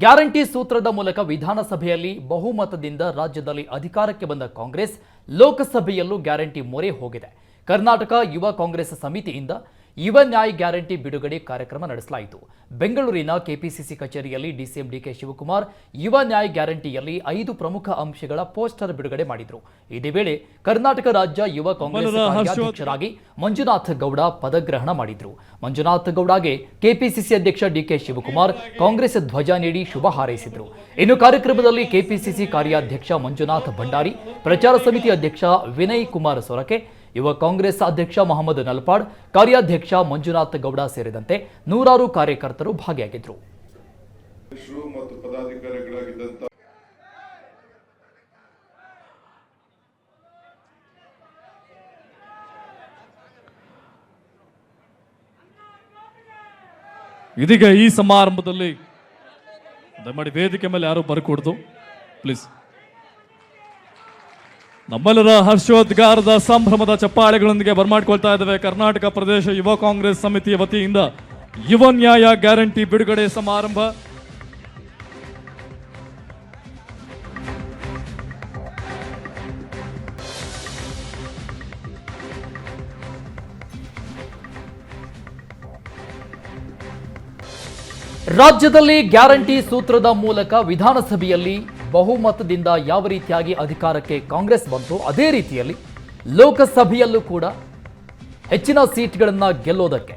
Guarantee ಸೂತ್ರದ ಮೂಲಕ ವಿಧಾನಸಭೆಯಲ್ಲಿ ಬಹುಮತದಿಂದ ರಾಜ್ಯದಲ್ಲಿ ಅಧಿಕಾರಕ್ಕೆ ಬಂದ ಕಾಂಗ್ರೆಸ್ ಲೋಕಸಭೆಯಲ್ಲೂ ಗ್ಯಾರಂಟಿ ಮೊರೆ ಹೋಗಿದೆ. ಕರ್ನಾಟಕ ಯುವ ಕಾಂಗ್ರೆಸ್ ಸಮಿತಿಯಿಂದ ಯುವ ನ್ಯಾಯ್ ಗ್ಯಾರಂಟಿ ಬಿಡುಗಡೆ ಕಾರ್ಯಕ್ರಮ ನಡೆಸಲಾಯಿತು. ಬೆಂಗಳೂರಿನ ಕೆಪಿಸಿಸಿ ಕಚೇರಿಯಲ್ಲಿ ಡಿಸಿಎಂ ಡಿಕೆ ಶಿವಕುಮಾರ್ ಯುವ ನ್ಯಾಯ್ ಗ್ಯಾರಂಟಿಯಲ್ಲಿ 5 ಪ್ರಮುಖ ಅಂಶಗಳ ಪೋಸ್ಟರ್ ಬಿಡುಗಡೆ ಮಾಡಿದರು. ಇದೇ ವೇಳೆ ಕರ್ನಾಟಕ ರಾಜ್ಯ ಯುವ ಕಾಂಗ್ರೆಸ್ ಕಾರ್ಯಾಧ್ಯಕ್ಷರಾಗಿ ಮಂಜುನಾಥ ಗೌಡ ಪದಗ್ರಹಣ ಮಾಡಿದರು. ಮಂಜುನಾಥ ಗೌಡಗೆ ಕೆಪಿಸಿಸಿ ಅಧ್ಯಕ್ಷ ಡಿಕೆ ಶಿವಕುಮಾರ್ ಕಾಂಗ್ರೆಸ್ ಧ್ವಜ ನೀಡಿ ಶುಭ ಹಾರೈಸಿದರು. ಇನ್ನು ಕಾರ್ಯಕ್ರಮದಲ್ಲಿ ಕೆಪಿಸಿಸಿ ಕಾರ್ಯಾಧ್ಯಕ್ಷ ಮಂಜುನಾಥ ಭಂಡಾರಿ, ಪ್ರಚಾರ ಸಮಿತಿ ಅಧ್ಯಕ್ಷ ವಿನಯ್ ಕುಮಾರ್ ಸೊರಕೆ, ಯುವ ಕಾಂಗ್ರೆಸ್ ಅಧ್ಯಕ್ಷ ಮೊಹಮ್ಮದ್ ನಲ್ಪಾಡ್, ಕಾರ್ಯಾಧ್ಯಕ್ಷ ಮಂಜುನಾಥ ಗೌಡ ಸೇರಿದಂತೆ ನೂರಾರು ಕಾರ್ಯಕರ್ತರು ಭಾಗಿಯಾಗಿದ್ದರು. ಇದೀಗ ಈ ಸಮಾರಂಭದಲ್ಲಿ ದಯಮಾಡಿ ವೇದಿಕೆ ಮೇಲೆ ಯಾರು ಬರ್ಕೊಡ್ದು ಪ್ಲೀಸ್. ನಮ್ಮೆಲ್ಲರ ಹರ್ಷೋದ್ಗಾರದ ಸಂಭ್ರಮದ ಚಪ್ಪಾಳೆಗಳೊಂದಿಗೆ ಬರ್ಮಾಡ್ಕೊಳ್ತಾ ಇದ್ದೇವೆ. ಕರ್ನಾಟಕ ಪ್ರದೇಶ ಯುವ ಕಾಂಗ್ರೆಸ್ ಸಮಿತಿಯ ವತಿಯಿಂದ ಯುವ ನ್ಯಾಯ ಗ್ಯಾರಂಟಿ ಬಿಡುಗಡೆ ಸಮಾರಂಭ. ರಾಜ್ಯದಲ್ಲಿ ಗ್ಯಾರಂಟಿ ಸೂತ್ರದ ಮೂಲಕ ವಿಧಾನಸಭೆಯಲ್ಲಿ ಬಹುಮತದಿಂದ ಯಾವ ರೀತಿಯಾಗಿ ಅಧಿಕಾರಕ್ಕೆ ಕಾಂಗ್ರೆಸ್ ಬಂತು, ಅದೇ ರೀತಿಯಲ್ಲಿ ಲೋಕಸಭೆಯಲ್ಲೂ ಕೂಡ ಹೆಚ್ಚಿನ ಸೀಟ್ಗಳನ್ನು ಗೆಲ್ಲೋದಕ್ಕೆ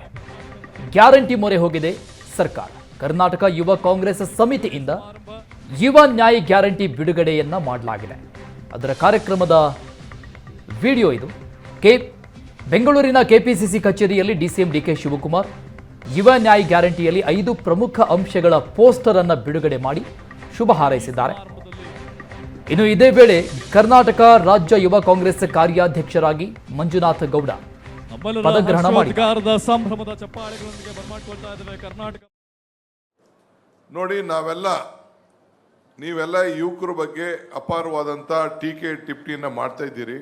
ಗ್ಯಾರಂಟಿ ಮೊರೆ ಹೋಗಿದೆ ಸರ್ಕಾರ. ಕರ್ನಾಟಕ ಯುವ ಕಾಂಗ್ರೆಸ್ ಸಮಿತಿಯಿಂದ ಯುವ ನ್ಯಾಯ್ ಗ್ಯಾರಂಟಿ ಬಿಡುಗಡೆಯನ್ನ ಮಾಡಲಾಗಿದೆ. ಅದರ ಕಾರ್ಯಕ್ರಮದ ವಿಡಿಯೋ ಇದು. ಬೆಂಗಳೂರಿನ ಕೆಪಿಸಿಸಿ ಕಚೇರಿಯಲ್ಲಿ ಡಿಸಿಎಂ ಡಿಕೆ ಶಿವಕುಮಾರ್ ಯುವ ನ್ಯಾಯ್ ಗ್ಯಾರಂಟಿಯಲ್ಲಿ 5 ಪ್ರಮುಖ ಅಂಶಗಳ ಪೋಸ್ಟರ್ ಅನ್ನು ಬಿಡುಗಡೆ ಮಾಡಿ ಶುಭ ಹಾರೈಸಿದ್ದಾರೆ. ಇನ್ನು ಇದೇ ವೇಳೆ ಕರ್ನಾಟಕ ರಾಜ್ಯ ಯುವ ಕಾಂಗ್ರೆಸ್ ಕಾರ್ಯಾಧ್ಯಕ್ಷರಾಗಿ ಮಂಜುನಾಥ ಗೌಡ ಪದಗ್ರಹಣ ಮಾಡಿದ್ದಾರೆ. ನೋಡಿ, ನೀವೆಲ್ಲ ಯುವಕರ ಬಗ್ಗೆ ಅಪಾರವಾದಂಥ ಟೀಕೆ ಟಿಪ್ಪಣಿಯನ್ನು ಮಾಡ್ತಾ ಇದ್ದೀರಿ.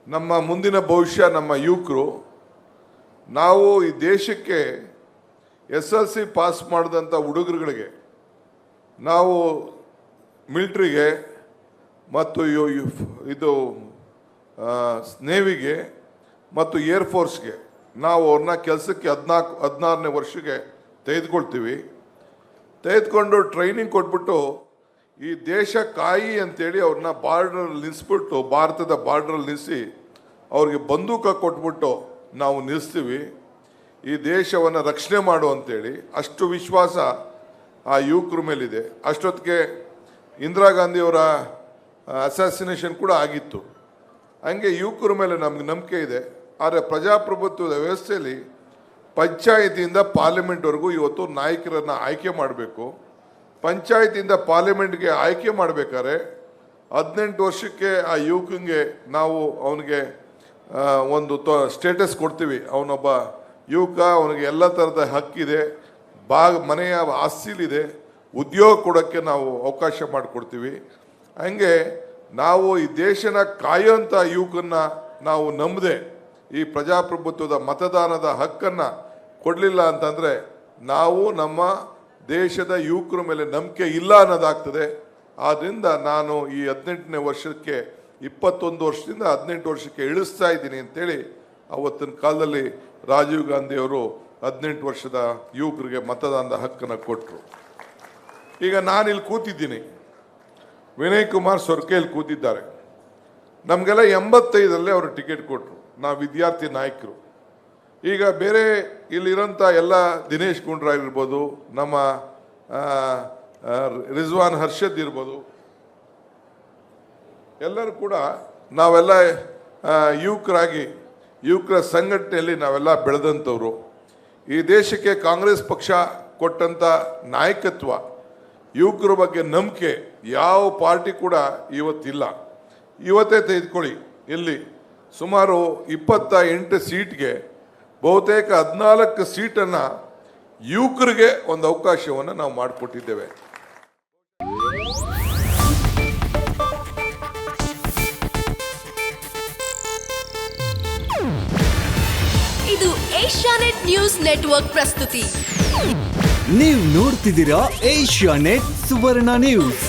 ನಮ್ಮ ಮುಂದಿನ ಭವಿಷ್ಯ ನಮ್ಮ ಯುವಕರು. ನಾವು ಈ ದೇಶಕ್ಕೆ SLC ಪಾಸ್ ಮಾಡಿದಂಥ ಹುಡುಗರುಗಳಿಗೆ ನಾವು ಮಿಲ್ಟ್ರಿಗೆ ಮತ್ತು ಇದು ನೇವಿಗೆ ಮತ್ತು ಏರ್ಫೋರ್ಸ್ಗೆ ನಾವು ಅವ್ರನ್ನ ಕೆಲಸಕ್ಕೆ 14-16ನೇ ವರ್ಷಕ್ಕೆ ತೆಗೆದುಕೊಂಡು ಟ್ರೈನಿಂಗ್ ಕೊಟ್ಬಿಟ್ಟು ಈ ದೇಶ ಕಾಯಿ ಅಂತೇಳಿ ಅವ್ರನ್ನ ಬಾರ್ಡ್ರಲ್ಲಿ ನಿಲ್ಲಿಸ್ಬಿಟ್ಟು, ಭಾರತದ ಬಾರ್ಡ್ರಲ್ಲಿ ನಿಲ್ಲಿಸಿ ಅವ್ರಿಗೆ ಬಂದೂಕ ಕೊಟ್ಬಿಟ್ಟು ನಾವು ನಿಲ್ಲಿಸ್ತೀವಿ, ಈ ದೇಶವನ್ನು ರಕ್ಷಣೆ ಮಾಡು ಅಂತೇಳಿ. ಅಷ್ಟು ವಿಶ್ವಾಸ ಆ ಯುವಕರ ಮೇಲಿದೆ. ಅಷ್ಟೊತ್ತಿಗೆ ಇಂದಿರಾ ಗಾಂಧಿಯವರ ಅಸಾಸಿನೇಷನ್ ಕೂಡ ಆಗಿತ್ತು. ಹಂಗೆ ಯುವಕರ ಮೇಲೆ ನಮ್ಗೆ ನಂಬಿಕೆ ಇದೆ. ಆದರೆ ಪ್ರಜಾಪ್ರಭುತ್ವದ ವ್ಯವಸ್ಥೆಯಲ್ಲಿ ಪಂಚಾಯತಿಯಿಂದ ಪಾರ್ಲಿಮೆಂಟ್ವರೆಗೂ ಇವತ್ತು ನಾಯಕರನ್ನು ಆಯ್ಕೆ ಮಾಡಬೇಕು. ಪಂಚಾಯತಿಯಿಂದ ಪಾರ್ಲಿಮೆಂಟ್ಗೆ ಆಯ್ಕೆ ಮಾಡಬೇಕಾದ್ರೆ 18 ವರ್ಷಕ್ಕೆ ಆ ಯುವಕನಿಗೆ ನಾವು ಅವನಿಗೆ ಒಂದು ಸ್ಟೇಟಸ್ ಕೊಡ್ತೀವಿ. ಅವನೊಬ್ಬ ಯುವಕ, ಅವನಿಗೆ ಎಲ್ಲ ಥರದ ಹಕ್ಕಿದೆ, ಮನೆಯ ಆಸ್ತಿಲಿದೆ, ಉದ್ಯೋಗ ಕೊಡೋಕ್ಕೆ ನಾವು ಅವಕಾಶ ಮಾಡಿಕೊಡ್ತೀವಿ. ಹಂಗೆ ನಾವು ಈ ದೇಶನ ಕಾಯೋಂಥ ಯುವಕನ್ನ ನಾವು ನಂಬದೆ ಈ ಪ್ರಜಾಪ್ರಭುತ್ವದ ಮತದಾನದ ಹಕ್ಕನ್ನು ಕೊಡಲಿಲ್ಲ ಅಂತಂದರೆ ನಾವು ನಮ್ಮ ದೇಶದ ಯುವಕರ ಮೇಲೆ ನಂಬಿಕೆ ಇಲ್ಲ ಅನ್ನೋದಾಗ್ತದೆ. ಆದ್ದರಿಂದ ನಾನು ಈ 18ನೇ ವರ್ಷಕ್ಕೆ 21 ವರ್ಷದಿಂದ 18 ವರ್ಷಕ್ಕೆ ಇಳಿಸ್ತಾ ಇದ್ದೀನಿ ಅಂತೇಳಿ ಅವತ್ತಿನ ಕಾಲದಲ್ಲಿ ರಾಜೀವ್ ಗಾಂಧಿಯವರು 18 ವರ್ಷದ ಯುವಕರಿಗೆ ಮತದಾನದ ಹಕ್ಕನ್ನು ಕೊಟ್ಟರು. ಈಗ ನಾನಿಲ್ಲಿ ಕೂತಿದ್ದೀನಿ, ವಿನಯ್ ಕುಮಾರ್ ಸೊರಕೆಯಲ್ಲಿ ಕೂತಿದ್ದಾರೆ. ನಮಗೆಲ್ಲ 85ರಲ್ಲಿ ಅವರು ಟಿಕೆಟ್ ಕೊಟ್ಟರು. ನಾವು ವಿದ್ಯಾರ್ಥಿ ನಾಯಕರು. ಈಗ ಬೇರೆ ಇಲ್ಲಿರೋಂಥ ಎಲ್ಲ ದಿನೇಶ್ ಗುಂಡ್ರಾವ್ ಇರ್ಬೋದು, ನಮ್ಮ ರಿಜ್ವಾನ್ ಹರ್ಷದ್ ಇರ್ಬೋದು, ಎಲ್ಲರೂ ಕೂಡ ನಾವೆಲ್ಲ ಯುವಕರ ಸಂಘಟನೆಯಲ್ಲಿ ನಾವೆಲ್ಲ ಬೆಳೆದಂಥವ್ರು. ಈ ದೇಶಕ್ಕೆ ಕಾಂಗ್ರೆಸ್ ಪಕ್ಷ ಕೊಟ್ಟಂಥ ನಾಯಕತ್ವ, ಯುವಕರ ಬಗ್ಗೆ ನಂಬಿಕೆ ಯಾವ ಪಾರ್ಟಿ ಕೂಡ ಇವತ್ತಿಲ್ಲ. ಇವತ್ತೇ ತೆಗೆದುಕೊಳ್ಳಿ, ಇಲ್ಲಿ ಸುಮಾರು 28 ಸೀಟ್ಗೆ ಬಹುತೇಕ 14 ಸೀಟನ್ನು ಯುವಕರಿಗೆ ಒಂದು ಅವಕಾಶವನ್ನು ನಾವು ಮಾಡಿಕೊಟ್ಟಿದ್ದೇವೆ. ಇದು ಏಷ್ಯಾನೆಟ್ ನ್ಯೂಸ್ ನೆಟ್ವರ್ಕ್ ಪ್ರಸ್ತುತಿ. ನೀವು ನೋಡ್ತಿದ್ದೀರಾ ಏಷ್ಯಾ ನೆಟ್ ಸುವರ್ಣ ನ್ಯೂಸ್.